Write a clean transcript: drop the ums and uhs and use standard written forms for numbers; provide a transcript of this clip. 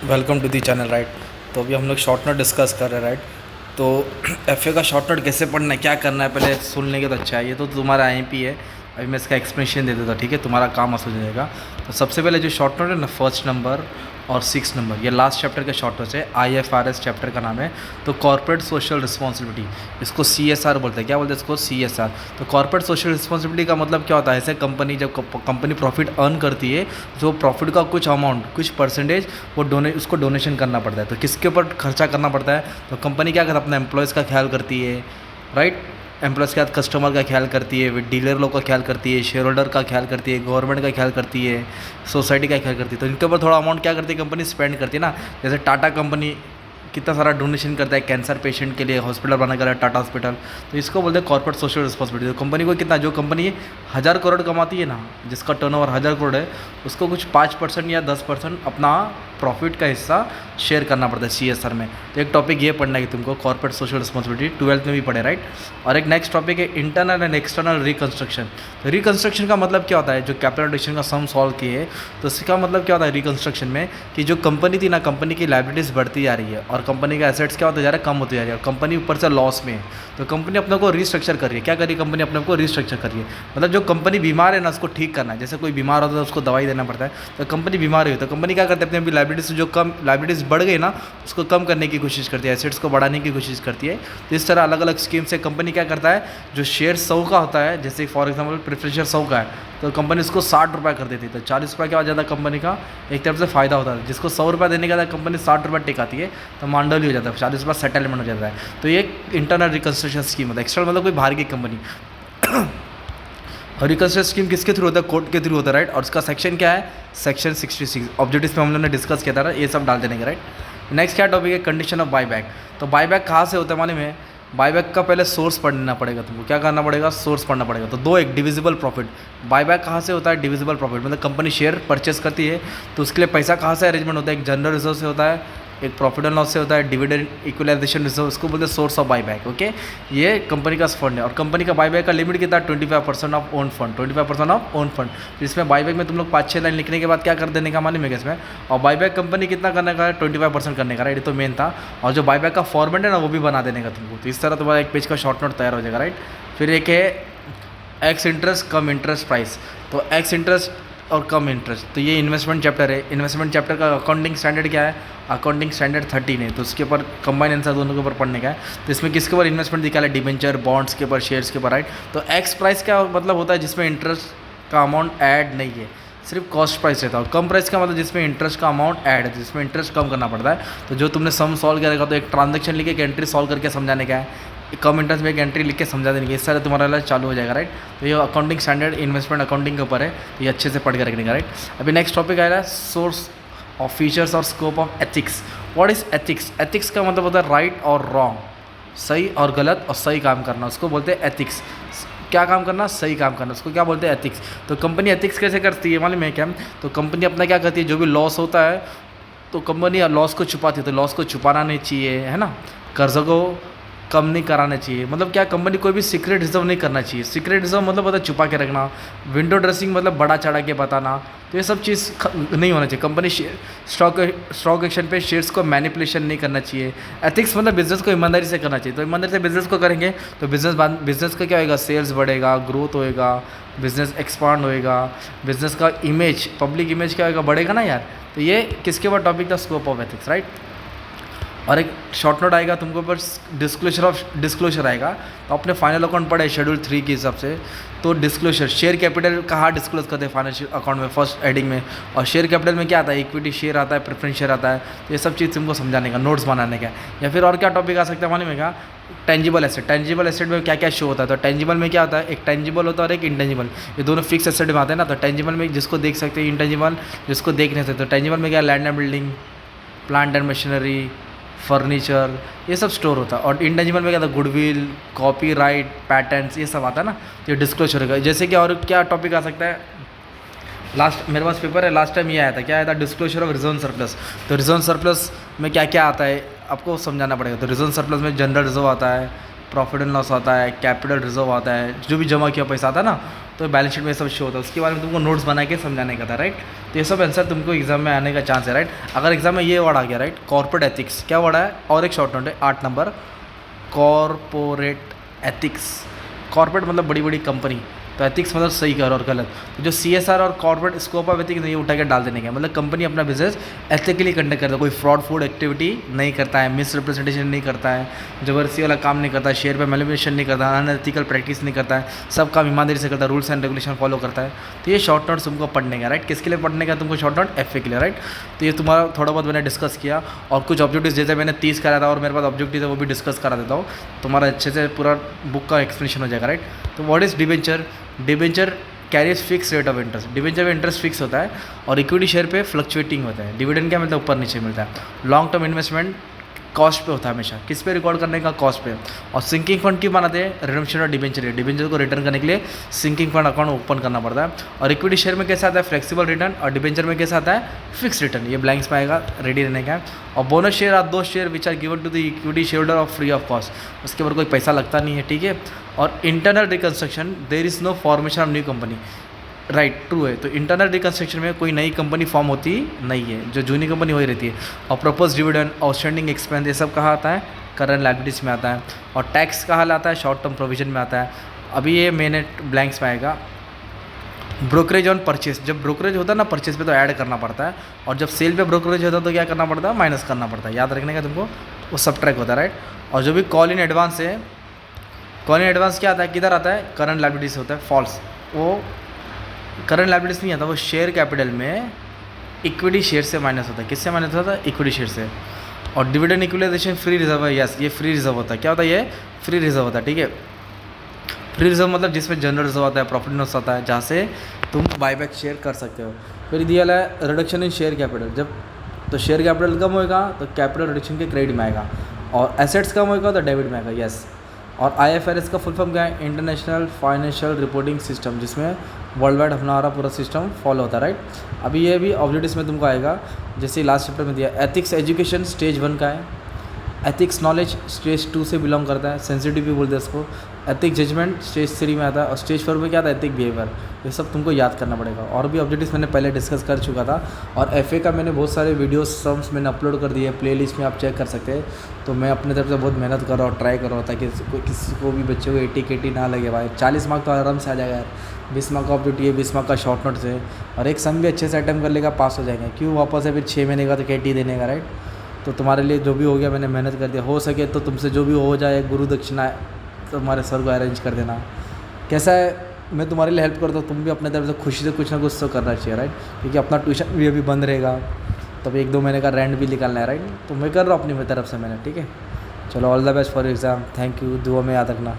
Welcome to the channel right. तो अभी हम लोग शॉर्ट नोट डिस्कस कर रहे हैं राइट। तो एफ का शॉर्ट नोट कैसे पढ़ना है, क्या करना है, पहले सुन लेंगे तो अच्छा है। ये तो तुम्हारा आईएमपी है, अभी मैं इसका एक्सप्लेनेशन दे देता हूँ, ठीक है, तुम्हारा काम आसान हो जाएगा। तो सबसे पहले जो शॉर्ट नोट है ना, फर्स्ट नंबर और 6 नंबर, ये लास्ट चैप्टर के शॉर्ट नोट्स है। IFRS चैप्टर का नाम है। तो कॉर्पोरेट सोशल रिस्पॉन्सिबिलिटी, इसको CSR बोलते हैं। क्या बोलते हैं इसको? CSR। तो कॉर्पोरेट सोशल रिस्पॉन्सिबिलिटी का मतलब क्या होता है? ऐसे कंपनी जब कंपनी प्रॉफिट अर्न करती है, जो प्रॉफिट का कुछ अमाउंट, कुछ परसेंटेज वो उसको डोनेशन करना पड़ता है। तो किसके ऊपर खर्चा करना पड़ता है? तो कंपनी क्या करता है? अपने एम्प्लॉयज़ का ख्याल करती है राइट। एम्प्लॉयज़ के साथ कस्टमर का ख्याल करती है, डीलर लोग का ख्याल करती है, शेयर होल्डर का ख्याल करती है, गवर्नमेंट का ख्याल करती है, सोसाइटी का ख्याल करती है। तो इनके ऊपर थोड़ा अमाउंट क्या करती है कंपनी? स्पेंड करती है ना। जैसे टाटा कंपनी कितना सारा डोनेशन करता है कैंसर पेशेंट के लिए, हॉस्पिटल बनाने के लिए, टाटा हॉस्पिटल। तो इसको बोलते हैं कॉर्पोरेट सोशल रिस्पॉन्सिबिलिटी। तो कंपनी को कितना, जो कंपनी 1000 करोड़ कमाती है ना, जिसका टर्नओवर 1000 करोड़ है, उसको कुछ 5% या 10% अपना प्रॉफिट का हिस्सा शेयर करना पड़ता है CSR में। तो एक टॉपिक ये पढ़ना है कि तुमको कॉर्पोरेट सोशल रिस्पॉन्सिबिलिटी 12th में भी पढ़े राइट। और एक नेक्स्ट टॉपिक है इंटरनल एंड एक्सटर्नल रिकंस्ट्रक्शन। तो रिकंस्ट्रक्शन का मतलब क्या होता है? जो कैपिटल एडिशन का सम सॉल्व किए, तो इसका मतलब क्या होता है रिकंस्ट्रक्शन में? कि जो कंपनी थी ना, कंपनी की लायबिलिटीज़ बढ़ती जा रही है और कंपनी का एसेट्स क्या होते जा रहा है? कम होती जा रही है और कंपनी ऊपर से लॉस में है। तो कंपनी अपने को रिस्ट्रक्चर कर रही है। क्या कर रही है कंपनी? अपने को रिस्ट्रक्चर कर रही है। मतलब जो कंपनी बीमार है ना, उसको ठीक करना है। जैसे कोई बीमार होता है तो उसको दवाई देना पड़ता है। तो कंपनी बीमार हुई तो कंपनी क्या करती है? अपनी लायबिलिटीज़, जो कम लायबिलिटीज़ बढ़ गई ना, उसको कम करने की कोशिश करती है, एसेट्स को बढ़ाने की कोशिश करती है। तो इस तरह अलग अलग स्कीम से कंपनी क्या करता है? जो शेयर 100 का होता है, जैसे फॉर एग्जांपल प्रेफरेंस शेयर 100 का है, तो कंपनी उसको 60 रुपये कर देती है। तो 40 रुपये क्या हो जाता है कंपनी का? एक तरफ से फ़ायदा होता है। जिसको 100 रुपये देने का कंपनी 60 रुपये टिकाती है, तो मांडली हो जाता है, 40 रुपये सेटलमेंट हो जाता है। तो ये इंटरनल रिकंस्ट्रक्शन स्कीम होता है। एक्सटर्नल मतलब कोई बाहर की कंपनी। और रिकंस्ट्रक्शन स्कीम किसके थ्रू होता है? कोर्ट के थ्रू होता है राइट। और उसका सेक्शन क्या है? सेक्शन 66 ऑब्जेक्टिव्स में हम लोगों ने डिस्कस किया था, ये सब डाल देने का राइट। नेक्स्ट क्या टॉपिक है? Condition of buyback. तो बाईबैक कहाँ से होता है मालूम है? बाईबैक का पहले सोर्स पढ़ना पड़ेगा तुमको। क्या करना पड़ेगा? सोर्स पढ़ना पड़ेगा। तो दो, एक डिविजिबल प्रॉफिट। बाईबैक कहाँ से होता है? डिविजिबल प्रॉफिट मतलब कंपनी शेयर परचेस करती है, तो उसके लिए पैसा कहाँ से अरेंजमेंट होता है? एक जनरल रिजर्व से होता है, एक प्रॉफिट एंड लॉस से होता है, डिविडेंड इक्वलाइजेशन रिजर्व, उसको बोलते हैं सोर्स ऑफ बाईबैक। ओके, ये कंपनी का फंड है। और कंपनी का बाईबैक का लिमिट कितना है? 25% of own fund. 25% of own fund. तो इसमें बाईबैक में तुम लोग 5-6 लाइन लिखने के बाद क्या कर देने का मालूम है इसमें? और बाईबैक कंपनी कितना करने का है? 25% करने का राइट। ये तो मेन था। और जो बाईबैक का फॉर्मेट है ना, वो भी बना देने का तुमको। तो इस तरह तुम्हारा एक पेज का शॉर्ट नोट तैयार हो जाएगा राइट। फिर एक है एक्स इंटरेस्ट कम इंटरेस्ट प्राइस। तो एक्स इंटरेस्ट और कम इंटरेस्ट, तो ये इन्वेस्टमेंट चैप्टर है। इन्वेस्टमेंट चैप्टर का अकाउंटिंग स्टैंडर्ड क्या है? अकाउंटिंग स्टैंडर्ड 13 है। तो उसके ऊपर कंबाइन आंसर दोनों के ऊपर पढ़ने का है। तो इसमें किसके ऊपर इन्वेस्टमेंट दिखा है? डिबेंचर, बॉन्ड्स के ऊपर, शेयर्स के ऊपर राइट। तो एक्स प्राइस क्या मतलब होता है? जिसमें इंटरेस्ट का अमाउंट ऐड नहीं है, सिर्फ कॉस्ट प्राइस रहता है। और कम प्राइस का मतलब जिसमें इंटरेस्ट का अमाउंट ऐड है, जिसमें इंटरेस्ट कम करना पड़ता है। तो जो तुमने सम सॉल्व करेगा, तो एक ट्रांजेक्शन लिख के एंट्री सॉल्व करके समझाने का है, कम इंटरेस्ट में एक एंट्री लिख के समझा देंगे। इस तरह तुम्हारा इलाज चालू हो जाएगा राइट। तो ये अकाउंटिंग स्टैंडर्ड इन्वेस्टमेंट अकाउंटिंग के ऊपर है, तो ये अच्छे से पढ़ के रखने का राइट। अभी नेक्स्ट टॉपिक आएगा सोर्स ऑफ फीचर्स और scope of ethics. What is ethics? Ethics का मतलब होता है राइट और रॉन्ग, सही और गलत, और सही काम करना, उसको बोलते हैं एथिक्स। क्या काम करना? सही काम करना, उसको क्या बोलते हैं? एथिक्स। तो कंपनी एथिक्स कैसे करती है मालूम है क्या? तो कंपनी अपना क्या करती है? जो भी लॉस होता है, तो कंपनी लॉस को छुपाती है। तो लॉस को छुपाना नहीं चाहिए, है ना। कर्ज को कम नहीं कराना चाहिए। मतलब क्या? कंपनी कोई भी सीक्रेट रिजर्व नहीं करना चाहिए। सीक्रेट रिजर्व मतलब होता है छुपा के रखना। विंडो ड्रेसिंग मतलब बड़ा चढ़ा के बताना। तो ये सब चीज़ नहीं होना चाहिए। कंपनी स्टॉक एक्सचेंज पे शेयर्स को मैनिपुलेशन नहीं करना चाहिए। एथिक्स मतलब बिजनेस को ईमानदारी से करना चाहिए। तो ईमानदारी से बिजनेस को करेंगे तो बिजनेस का क्या होगा? सेल्स बढ़ेगा, ग्रोथ होएगा, बिजनेस एक्सपांड होएगा, बिजनेस का इमेज, पब्लिक इमेज क्या होगा? बढ़ेगा ना यार। तो ये किसके ऊपर टॉपिक था? Scope of ethics right. और एक शॉर्ट नोट आएगा तुमको पर डिस्क्लोजर आएगा। तो अपने फाइनल अकाउंट पढ़े शेड्यूल 3 के हिसाब से। तो डिस्क्लोजर, शेयर कैपिटल कहाँ डिस्क्लोज करते हैं? फाइनेंशियल अकाउंट में, फर्स्ट हेडिंग में। और शेयर कैपिटल में क्या आता है? इक्विटी शेयर आता है, प्रेफरेंस शेयर आता है। तो ये सब चीज़ तुमको समझाने का, नोट्स बनाने का। या फिर और क्या टॉपिक आ सकता है मालूम है क्या? Tangible asset. टेंजिबल एसेट में क्या क्या शो होता है? तो टेंजिबल में क्या होता है? एक टेंजिबल होता है और एक इंटेंजिबल। ये दोनों फिक्स एसेट में आते हैं ना। तो टेंजिबल में जिसको देख सकते हैं, इंटेंजिबल जिसको देख नहीं सकते। तो टेंजिबल में क्या? Land and building, plant and machinery, furniture, ये सब स्टोर होता है। और इंटेंजिबल में क्या था? गुडविल, कॉपीराइट, पैटेंट्स, ये सब आता है ना। तो ये डिस्क्लोजर होगा। जैसे कि और क्या टॉपिक आ सकता है? लास्ट मेरे पास पेपर है, लास्ट टाइम ये आया था। क्या आया था? Disclosure of reserve surplus. तो रिजर्व सरप्लस में क्या क्या आता है आपको समझाना पड़ेगा। तो रिजर्व सरप्लस में जनरल रिजर्व आता है, प्रॉफिट एंड लॉस आता है, कैपिटल रिजर्व आता है, जो भी जमा किया पैसा आता है ना, तो बैलेंस शीट में सब शो होता है, उसके बारे में तुमको नोट्स बना के समझाने का था, राइट। तो ये सब आंसर तुमको एग्जाम में आने का चांस है, राइट। अगर एग्जाम में ये वर्ड आ गया, राइट, कॉर्पोरेट एथिक्स, क्या वर्ड है, और एक शॉर्ट नोट है 8 नंबर, कॉर्पोरेट एथिक्स। कॉर्पोरेट मतलब बड़ी बड़ी कंपनी, तो एथिक्स मतलब सही कर और गलत। तो जो CSR और कॉर्पोरेट स्कोप ऑफ एथिक्स ये उठा के डाल देने का, मतलब कंपनी अपना बिजनेस एथिकली कंडक्ट करता है, कोई फ्रॉड फूड एक्टिविटी नहीं करता है, मिस रिप्रेजेंटेशन नहीं करता है, जबरदस्ती वाला काम नहीं करता है, शेयर पे मैनिपुलेशन नहीं करता है, अनएथिकल प्रैक्टिस नहीं करता है, सब काम ईमानदारी से करता है, रूल्स एंड रेगुलेशन फॉलो करता है। तो ये शॉर्ट नोट्स तुमको पढ़ने का, राइट। किसके लिए पढ़ने का तुमको शॉर्ट नोट, FA के लिए, राइट। तो ये तुम्हारा थोड़ा बहुत मैंने डिस्कस किया, और कुछ ऑब्जेक्टिव्स जैसे मैंने 30 करा था और मेरे पास ऑब्जेक्टिव है वो भी डिस्कस करा देता हूँ, तुम्हारा अच्छे से पूरा बुक का एक्सप्लेनेशन हो जाएगा, राइट। तो what is debenture, debenture carries fix rate of interest, debenture में इंटरेस्ट फिक्स होता है और इक्विटी शेयर पे फ्लक्चुएटिंग होता है। डिविडेंड क्या मतलब ऊपर नीचे मिलता है। लॉन्ग टर्म इन्वेस्टमेंट कॉस्ट पे होता है हमेशा, किस पे रिकॉर्ड करने का, कॉस्ट पे। और सिंकिंग फंड क्यों बनाते हैं, रिडम्पशन और डिबेंचर, डिबेंचर को रिटर्न करने के लिए सिंकिंग फंड अकाउंट ओपन करना पड़ता है। और इक्विटी शेयर में कैसा आता है, फ्लेक्सिबल रिटर्न, और डिबेंचर में कैसा आता है, फिक्स रिटर्न। ये ब्लैंक्स में आएगा, रेडी रहने का। और बोनस शेयर आर दो share which are given to the equity share holder of free of cost, उसके ऊपर कोई पैसा लगता नहीं है, ठीक है। और internal reconstruction, there is no formation of new company, right, true है। तो इंटरनल रिकन्स्ट्रक्शन में कोई नई कंपनी फॉर्म होती नहीं है, जो जूनी कंपनी वही रहती है। और प्रपोज डिविडेंड, आउटस्टैंडिंग एक्सपेंस, ये सब कहाँ आता है, करंट लायबिलिटीज़ में आता है। और टैक्स कहाँ आता है, शॉर्ट टर्म प्रोविजन में आता है। अभी ये मेन ब्लैंक्स में आएगा। ब्रोकरेज ऑन परचेज, जब ब्रोकरेज होता है ना परचेज पे तो ऐड करना पड़ता है, और जब सेल पे ब्रोकरेज होता है तो क्या करना पड़ता है, माइनस करना पड़ता है। याद रखने का तुमको, वो सब ट्रैक होता है, राइट। और जो भी कॉल इन एडवांस है, कॉल इन एडवांस क्या आता है, किधर आता है, करंट लायबिलिटीज़ होता है, फॉल्स। वो करंट लायबिलिटीज़ नहीं आता, वो शेयर कैपिटल में इक्विटी शेयर से माइनस होता है। किससे माइनस होता है, इक्विटी शेयर से। और डिविडेंड इक्वलाइजेशन फ्री रिजर्व है, यस, ये फ्री रिजर्व होता है। क्या होता है, ये फ्री रिजर्व होता है, ठीक है। फ्री रिजर्व मतलब जिसमें जनरल रिजर्व आता है, प्रॉफिट लॉस आता है, जहाँ से तुम बायबैक शेयर कर सकते हो। फिर दिया है रिडक्शन इन शेयर कैपिटल, जब तो शेयर कैपिटल कम होएगा तो कैपिटल रिडक्शन के क्रेडिट में आएगा, और एसेट्स कम होएगा तो डेबिट में आएगा, यस। और IFRS का फुल फॉर्म क्या है, इंटरनेशनल फाइनेंशियल रिपोर्टिंग सिस्टम, जिसमें वर्ल्ड वाइड हमारा पूरा सिस्टम फॉलो होता है, राइट। अभी ये भी ऑब्जेक्टिव्स में तुमको आएगा, जैसे लास्ट चैप्टर में दिया, एथिक्स एजुकेशन स्टेज 1 का है, एथिक्स नॉलेज स्टेज 2 से बिलोंग करता है, सेंसिटिव भी बोलते हैं इसको। एथिक जजमेंट स्टेज 3 में आता है, और स्टेज 4 में क्या आता है, एथिक बिहेवियर। ये सब तुमको याद करना पड़ेगा। और भी ऑब्जेक्टिव्स मैंने पहले डिस्कस कर चुका था, और FA का मैंने बहुत सारे वीडियोस सम्स मैंने अपलोड कर दिए, प्लेलिस्ट में आप चेक कर सकते हैं। तो मैं अपने तरफ से बहुत मेहनत कर रहा हूँ, ट्राई कर रहा हूँ, ताकि किसी को भी बच्चे को 80 ना लगे भाई। 40 मार्क तो आराम से आ जाएगा यार, 20 मार्क का ऑब्जेक्टिव है, 20 मार्क का शॉर्ट नोट्स है, और एक सम भी अच्छे से अटैम्प्ट कर लेगा, पास हो जाएगा। क्यों वापस है फिर 6 महीने का तो KT देने का, राइट। तो तुम्हारे लिए जो भी हो गया मैंने मेहनत कर दिया, हो सके तो तुमसे जो भी हो जाए गुरु दक्षिणा तुम्हारे सर को अरेंज कर देना। कैसा है, मैं तुम्हारे लिए हेल्प करता हूँ, तुम भी अपने तरफ से खुशी से कुछ ना कुछ तो करना चाहिए, राइट। क्योंकि अपना ट्यूशन भी अभी बंद रहेगा, तब 1-2 महीने का रेंट भी निकालना है, राइट। तो मैं कर रहा हूँ अपनी तरफ से मैंने, ठीक है। चलो, all the best for exam, thank you, दुआ में याद रखना।